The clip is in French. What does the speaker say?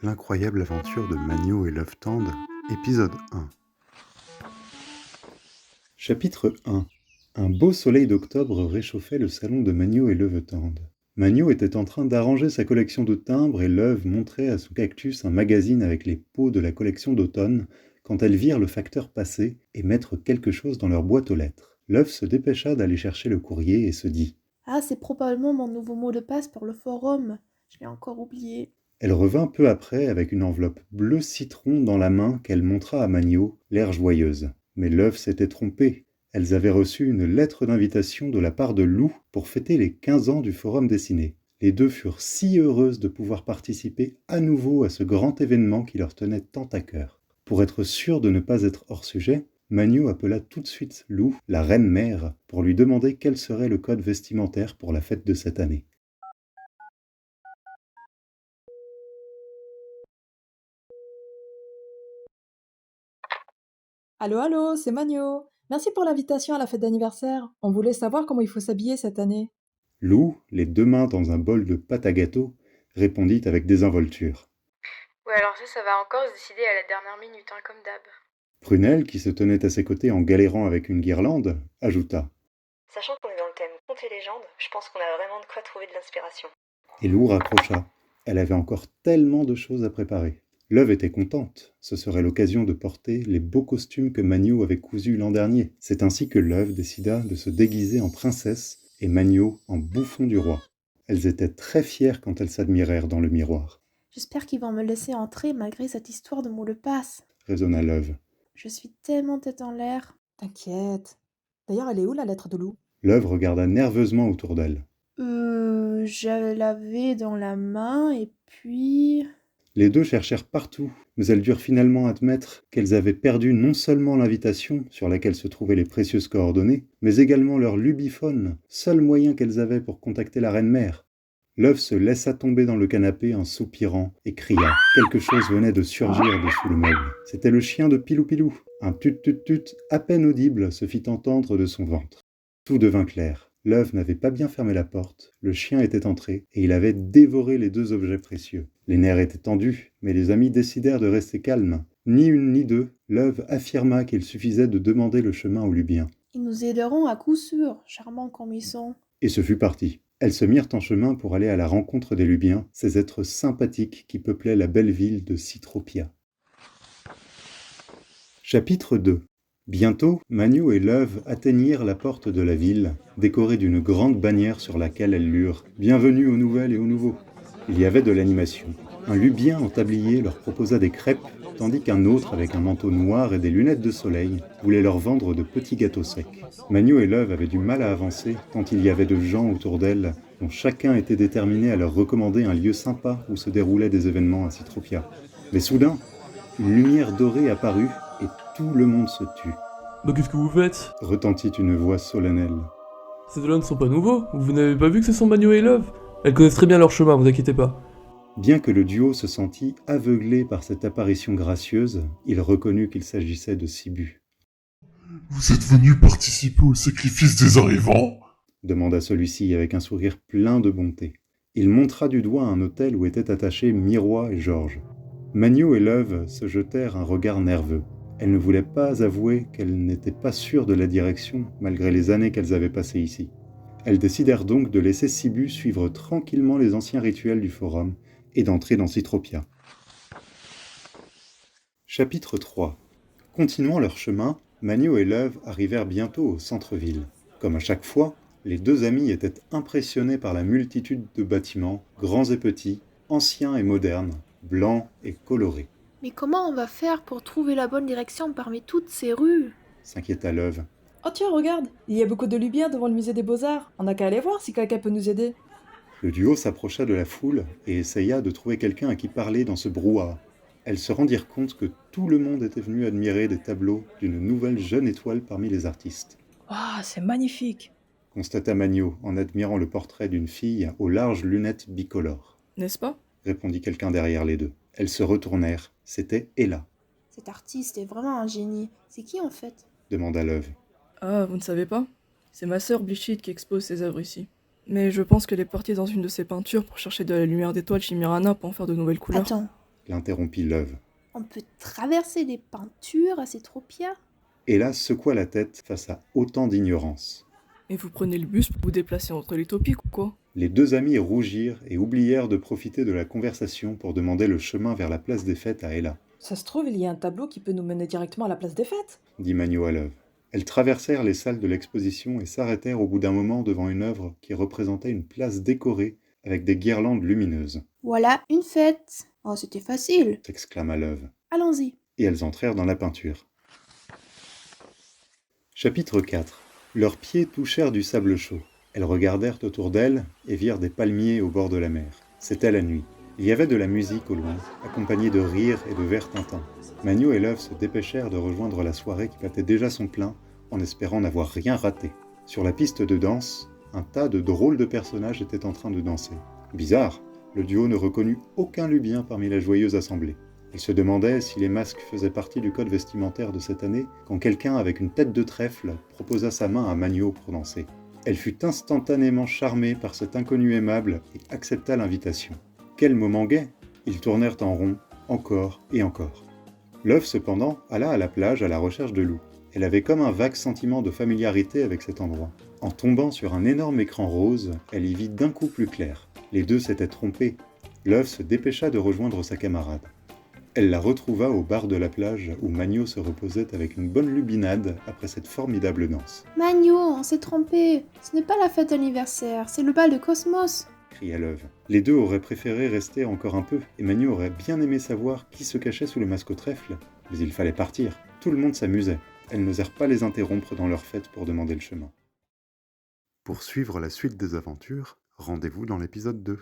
L'incroyable aventure de Magno et l'œuf tendre, épisode 1. Chapitre 1. Un beau soleil d'octobre réchauffait le salon de Magno et l'œuf tendre. Magno était en train d'arranger sa collection de timbres et l'œuf montrait à son cactus un magazine avec les pots de la collection d'automne quand elles virent le facteur passer et mettre quelque chose dans leur boîte aux lettres. L'œuf se dépêcha d'aller chercher le courrier et se dit « Ah, c'est probablement mon nouveau mot de passe pour le forum. Je l'ai encore oublié. » Elle revint peu après avec une enveloppe bleu citron dans la main qu'elle montra à Magno, l'air joyeuse. Mais l'œuf s'était trompé. Elles avaient reçu une lettre d'invitation de la part de Lou pour fêter les 15 ans du Forum dessiné. Les deux furent si heureuses de pouvoir participer à nouveau à ce grand événement qui leur tenait tant à cœur. Pour être sûre de ne pas être hors sujet, Magno appela tout de suite Lou, la reine-mère, pour lui demander quel serait le code vestimentaire pour la fête de cette année. Allô, allô, c'est Magno. Merci pour l'invitation à la fête d'anniversaire. On voulait savoir comment il faut s'habiller cette année. Lou, les deux mains dans un bol de pâte à gâteau, répondit avec désinvolture. Ouais, alors ça va encore se décider à la dernière minute, comme d'hab. Prunelle, qui se tenait à ses côtés en galérant avec une guirlande, ajouta. Sachant qu'on est dans le thème contes et légendes, je pense qu'on a vraiment de quoi trouver de l'inspiration. Et Lou raccrocha. Elle avait encore tellement de choses à préparer. L'œuf était contente. Ce serait l'occasion de porter les beaux costumes que Magno avait cousus l'an dernier. C'est ainsi que l'œuf décida de se déguiser en princesse et Magno en bouffon du roi. Elles étaient très fières quand elles s'admirèrent dans le miroir. « J'espère qu'ils vont me laisser entrer malgré cette histoire de mot de passe. » Raisonna l'œuf. Je suis tellement tête en l'air. T'inquiète. D'ailleurs, elle est où la lettre de Lou? L'œuf regarda nerveusement autour d'elle. Je l'avais dans la main et puis... Les deux cherchèrent partout, mais elles durent finalement admettre qu'elles avaient perdu non seulement l'invitation sur laquelle se trouvaient les précieuses coordonnées, mais également leur lubiphone, seul moyen qu'elles avaient pour contacter la reine-mère. L'œuf se laissa tomber dans le canapé en soupirant et cria. Quelque chose venait de surgir dessous le meuble. C'était le chien de Pilou Pilou. Un tut-tut-tut à peine audible se fit entendre de son ventre. Tout devint clair. L'œuf n'avait pas bien fermé la porte, le chien était entré, et il avait dévoré les deux objets précieux. Les nerfs étaient tendus, mais les amis décidèrent de rester calmes. Ni une ni deux, l'œuf affirma qu'il suffisait de demander le chemin aux Lubiens. Ils nous aideront à coup sûr, charmants comme ils sont. Et ce fut parti. Elles se mirent en chemin pour aller à la rencontre des Lubiens, ces êtres sympathiques qui peuplaient la belle ville de Citropia. Chapitre 2. Bientôt, Magno et l'œuf atteignirent la porte de la ville, décorée d'une grande bannière sur laquelle elles lurent « Bienvenue aux nouvelles et aux nouveaux ». Il y avait de l'animation. Un Lubien en tablier leur proposa des crêpes, tandis qu'un autre, avec un manteau noir et des lunettes de soleil, voulait leur vendre de petits gâteaux secs. Magno et l'œuf avaient du mal à avancer, tant il y avait de gens autour d'elles, dont chacun était déterminé à leur recommander un lieu sympa où se déroulaient des événements à Citropia. Mais soudain, une lumière dorée apparut, et tout le monde se tut. Bah qu'est-ce que vous faites? Retentit une voix solennelle. Ces deux-là ne sont pas nouveaux, vous n'avez pas vu que ce sont Magno et Love? Elles connaissent très bien leur chemin, vous inquiétez pas. Bien que le duo se sentît aveuglé par cette apparition gracieuse, il reconnut qu'il s'agissait de Sibu. « Vous êtes venus participer au sacrifice des arrivants ?» demanda celui-ci avec un sourire plein de bonté. Il montra du doigt un hôtel où étaient attachés Miroir et Georges. Magno et l'œuf se jetèrent un regard nerveux. Elles ne voulaient pas avouer qu'elles n'étaient pas sûres de la direction, malgré les années qu'elles avaient passées ici. Elles décidèrent donc de laisser Sibu suivre tranquillement les anciens rituels du forum et d'entrer dans Citropia. Chapitre 3. Continuant leur chemin, Magno et l'œuf arrivèrent bientôt au centre-ville. Comme à chaque fois, les deux amis étaient impressionnés par la multitude de bâtiments, grands et petits, anciens et modernes, blancs et colorés. « Mais comment on va faire pour trouver la bonne direction parmi toutes ces rues ?» s'inquiéta l'œuf. Oh tiens, regarde, il y a beaucoup de Lubiens devant le musée des Beaux-Arts. On n'a qu'à aller voir si quelqu'un peut nous aider. Le duo s'approcha de la foule et essaya de trouver quelqu'un à qui parler dans ce brouhaha. Elles se rendirent compte que tout le monde était venu admirer des tableaux d'une nouvelle jeune étoile parmi les artistes. Waouh, c'est magnifique. Constata Magno en admirant le portrait d'une fille aux larges lunettes bicolores. N'est-ce pas? Répondit quelqu'un derrière les deux. Elles se retournèrent. C'était Ella. Cet artiste est vraiment un génie. C'est qui en fait? Demanda l'œuf. Ah, vous ne savez pas? C'est ma sœur Blichit qui expose ses œuvres ici. Mais je pense qu'elle est partie dans une de ses peintures pour chercher de la lumière d'étoile Chimirana pour en faire de nouvelles couleurs. Attends, l'interrompit Love. On peut traverser les peintures à Cétropia? Hélas secoua la tête face à autant d'ignorance. Et vous prenez le bus pour vous déplacer entre les topiques ou quoi? Les deux amis rougirent et oublièrent de profiter de la conversation pour demander le chemin vers la place des fêtes à Ella, Ça se trouve, il y a un tableau qui peut nous mener directement à la place des fêtes. dit Magno à Love. Elles traversèrent les salles de l'exposition et s'arrêtèrent au bout d'un moment devant une œuvre qui représentait une place décorée avec des guirlandes lumineuses, Voilà une fête. Oh, c'était facile. s'exclama Love. Allons-y. Et elles entrèrent dans la peinture. Chapitre 4. Leurs pieds touchèrent du sable chaud. Elles regardèrent autour d'elles et virent des palmiers au bord de la mer. C'était la nuit. Il y avait de la musique au loin, accompagnée de rires et de verres tintins. Magno et Love se dépêchèrent de rejoindre la soirée qui battait déjà son plein, en espérant n'avoir rien raté. Sur la piste de danse, un tas de drôles de personnages étaient en train de danser. Bizarre, le duo ne reconnut aucun Lubien parmi la joyeuse assemblée. Il se demandait si les masques faisaient partie du code vestimentaire de cette année, quand quelqu'un avec une tête de trèfle proposa sa main à Magno pour danser. Elle fut instantanément charmée par cet inconnu aimable et accepta l'invitation. Quel moment gai! Ils tournèrent en rond, encore et encore. Love, cependant, alla à la plage à la recherche de Lou. Elle avait comme un vague sentiment de familiarité avec cet endroit. En tombant sur un énorme écran rose, elle y vit d'un coup plus clair. Les deux s'étaient trompés. Love se dépêcha de rejoindre sa camarade. Elle la retrouva au bar de la plage où Magno se reposait avec une bonne lubinade après cette formidable danse. Magno, on s'est trompé. Ce n'est pas la fête d'anniversaire, c'est le bal de Cosmos. Cria Love. Les deux auraient préféré rester encore un peu, et Magno aurait bien aimé savoir qui se cachait sous le masque au trèfle, mais il fallait partir. Tout le monde s'amusait. Elles n'osèrent pas les interrompre dans leur fête pour demander le chemin. Pour suivre la suite des aventures, rendez-vous dans l'épisode 2.